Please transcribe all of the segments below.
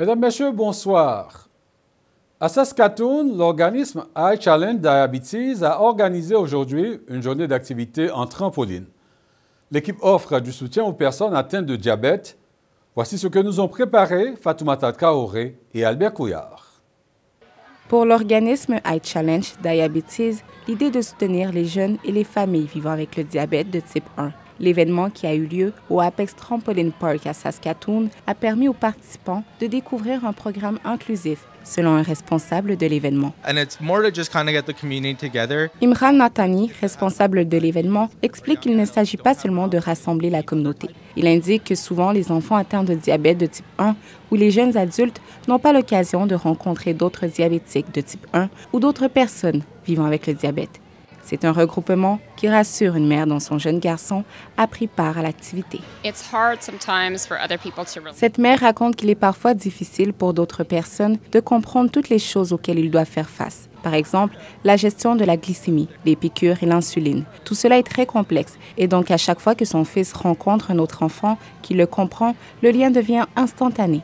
Mesdames, Messieurs, bonsoir. À Saskatoon, l'organisme iChallenge Diabetes a organisé aujourd'hui une journée d'activité en trampoline. L'équipe offre du soutien aux personnes atteintes de diabète. Voici ce que nous ont préparé Fatoumata Traoré et Albert Couillard. Pour l'organisme iChallenge Diabetes, l'idée de soutenir les jeunes et les familles vivant avec le diabète de type 1. L'événement qui a eu lieu au Apex Trampoline Park à Saskatoon a permis aux participants de découvrir un programme inclusif, selon un responsable de l'événement. Imran Natani, responsable de l'événement, explique qu'il ne s'agit pas seulement de rassembler la communauté. Il indique que souvent les enfants atteints de diabète de type 1 ou les jeunes adultes n'ont pas l'occasion de rencontrer d'autres diabétiques de type 1 ou d'autres personnes vivant avec le diabète. C'est un regroupement qui rassure une mère dont son jeune garçon a pris part à l'activité. Cette mère raconte qu'il est parfois difficile pour d'autres personnes de comprendre toutes les choses auxquelles ils doivent faire face. Par exemple, la gestion de la glycémie, les piqûres et l'insuline. Tout cela est très complexe et donc à chaque fois que son fils rencontre un autre enfant qui le comprend, le lien devient instantané.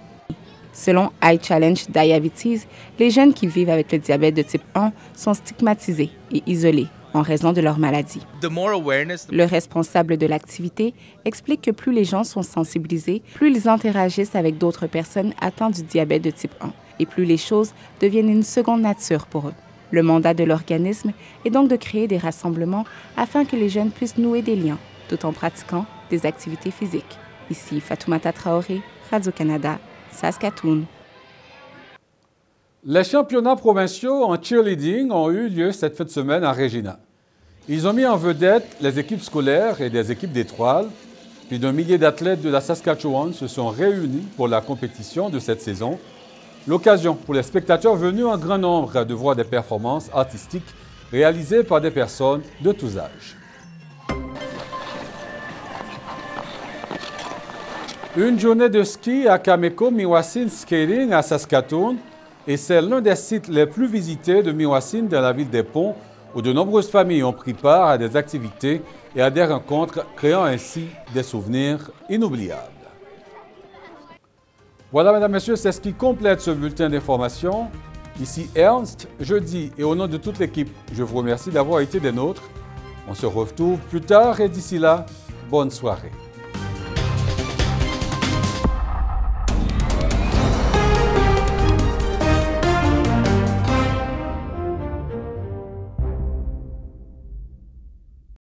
Selon iChallenge Diabetes, les jeunes qui vivent avec le diabète de type 1 sont stigmatisés et isolés en raison de leur maladie. Le responsable de l'activité explique que plus les gens sont sensibilisés, plus ils interagissent avec d'autres personnes atteintes du diabète de type 1 et plus les choses deviennent une seconde nature pour eux. Le mandat de l'organisme est donc de créer des rassemblements afin que les jeunes puissent nouer des liens tout en pratiquant des activités physiques. Ici Fatoumata Traoré, Radio-Canada, Saskatoon. Les championnats provinciaux en cheerleading ont eu lieu cette fin de semaine à Regina. Ils ont mis en vedette les équipes scolaires et des équipes d'étoiles. Plus d'un millier d'athlètes de la Saskatchewan se sont réunis pour la compétition de cette saison. L'occasion pour les spectateurs venus en grand nombre de voir des performances artistiques réalisées par des personnes de tous âges. Une journée de ski à Kameko Miwassin Skating à Saskatoon et c'est l'un des sites les plus visités de Miwassin dans la ville des Ponts où de nombreuses familles ont pris part à des activités et à des rencontres, créant ainsi des souvenirs inoubliables. Voilà, mesdames, messieurs, c'est ce qui complète ce bulletin d'information. Ici Ernst, jeudi, et au nom de toute l'équipe, je vous remercie d'avoir été des nôtres. On se retrouve plus tard et d'ici là, bonne soirée.